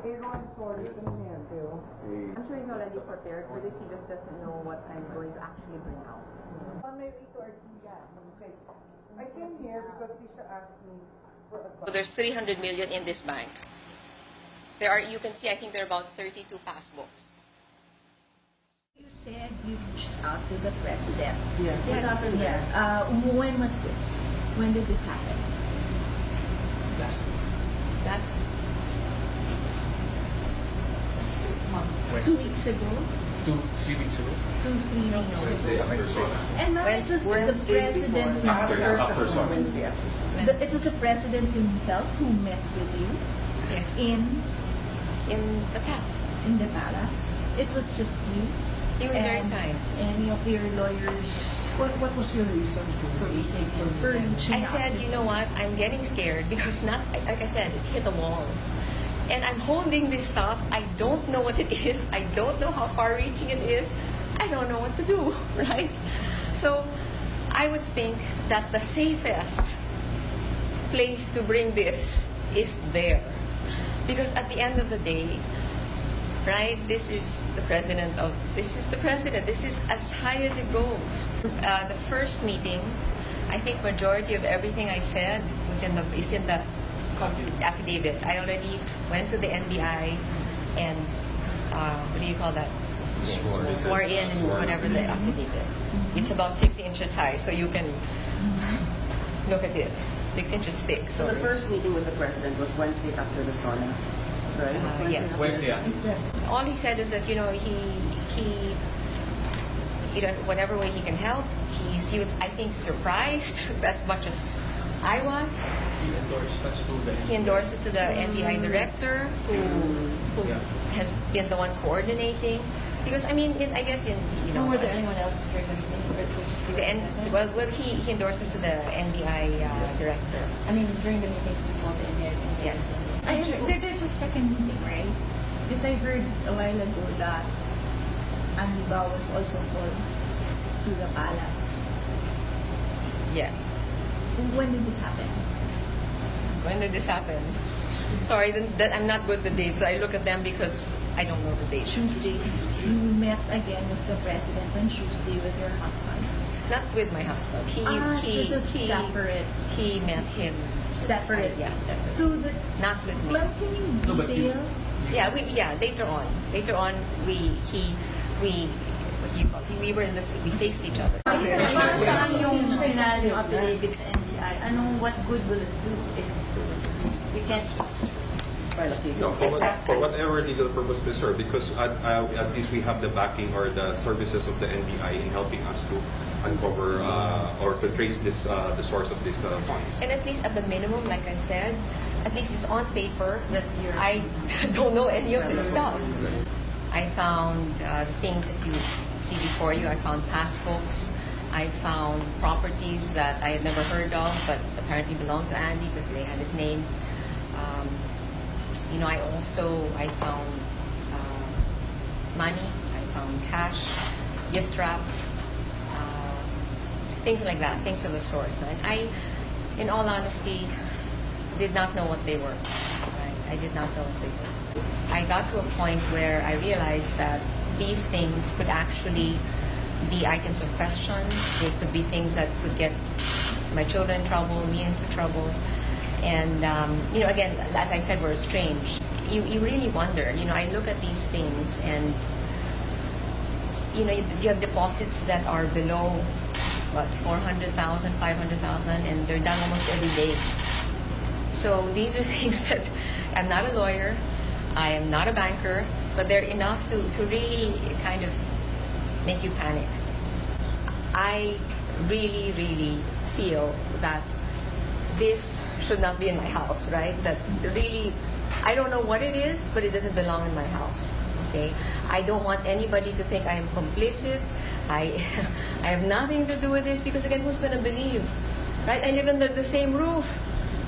I'm sure he's already prepared for this. He just doesn't know what I'm going to actually bring out. I came here because Tisha asked me for advice. So there's 300 million in this bank. There are, you can see, I think there are about 32 passbooks. You said you reached out to the president. Yeah. What happened there? When was this? When did this happen? Last month. 2 weeks ago? 3 weeks ago. 2-3 weeks Wednesday ago. after Sona. And now it was the president himself. After Sona. Wednesday after. It was the president himself who met with you Yes. in the palace. the palace. It was just you. He was very and kind. any of your lawyers What was your reason for reaching I out said, to you know what, I'm getting scared because not, like I said, it hit a wall. And I'm holding this stuff. I don't know what it is. I don't know how far-reaching it is. I don't know what to do, right? So I would think that the safest place to bring this is there. Because at the end of the day, right, this is the president. This is as high as it goes. The first meeting, I think majority of everything I said is in the affidavit. I already went to the NBI and what do you call that? Swore in and whatever the affidavit. It's about 6 inches high, so you can look at it. 6 inches thick. So the first meeting with the president was Wednesday after the Sona, right? Yes. Wednesday after. All he said is that he whatever way he can help. He was, I think, surprised as much as I was. He endorsed it to the NBI director, who has been the one coordinating. Because I mean, I guess Were there anyone else during the meeting? Well, he endorses to the NBI director. I mean, during the meetings we told the NBI. Yes. There's a second meeting, right? Because I heard a while ago that Aniba was also called to the palace. Yes. When did this happen? When did this happen? Sorry, I'm not good with dates, so I look at them because I don't know the dates. Tuesday. You met again with the president on Tuesday with your husband. Not with my husband. Separate. He met him Separate. Yeah, separate. So not with me. Well, can you detail? Later on. We were in the we faced each other. Para saan yung final yung affidavit sa NBI? What good will it do if we can't file a case? No, for whatever legal purpose we serve, because at least we have the backing or the services of the NBI in helping us to uncover or to trace this the source of these funds. And at least at the minimum, like I said, at least it's on paper that I don't know any of this stuff. I found things that you see before you. I found passbooks. I found properties that I had never heard of, but apparently belonged to Andy because they had his name. I found money. I found cash, gift wrapped, things like that, things of the sort. And I, in all honesty, did not know what they were. Right? I did not know what they were. I got to a point where I realized that these things could actually be items of question. They could be things that could get my children in trouble, me into trouble. And, again, as I said, we're estranged. You really wonder. I look at these things and, you have deposits that are below, 400,000, 500,000, and they're done almost every day. So these are things that, I'm not a lawyer, I am not a banker, but they're enough to really kind of make you panic. I really, really feel that this should not be in my house, right? That really, I don't know what it is, but it doesn't belong in my house, okay? I don't want anybody to think I am complicit. I have nothing to do with this because, again, who's going to believe, right? I live under the same roof,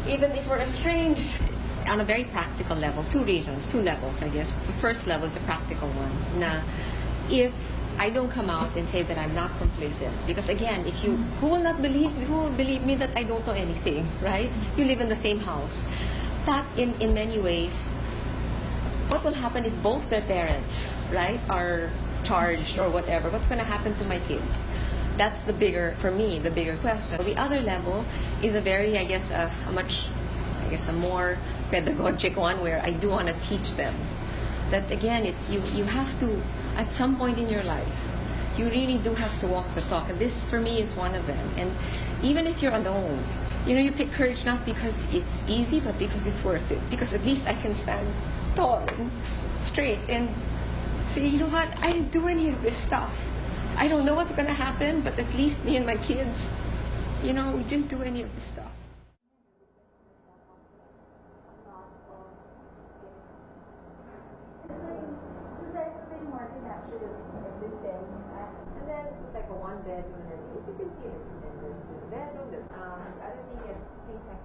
even if we're estranged. On a very practical level, two levels, I guess. The first level is a practical one. Now, if I don't come out and say that I'm not complicit, because again, who will believe me that I don't know anything, right? You live in the same house. That in many ways what will happen if both their parents, right, are charged or whatever? What's going to happen to my kids? That's the bigger, for me, the bigger question. The other level is a very, I guess, a more pedagogic one, where I do want to teach them that, again, it's you have to, at some point in your life, you really do have to walk the talk. And this, for me, is one of them. And even if you're alone, you pick courage not because it's easy, but because it's worth it. Because at least I can stand tall and straight and say, you know what, I didn't do any of this stuff. I don't know what's going to happen, but at least me and my kids, we didn't do any of this stuff. And then it's like a one bedroom, and you can see it. And there's the bedroom, there's the other thing is things like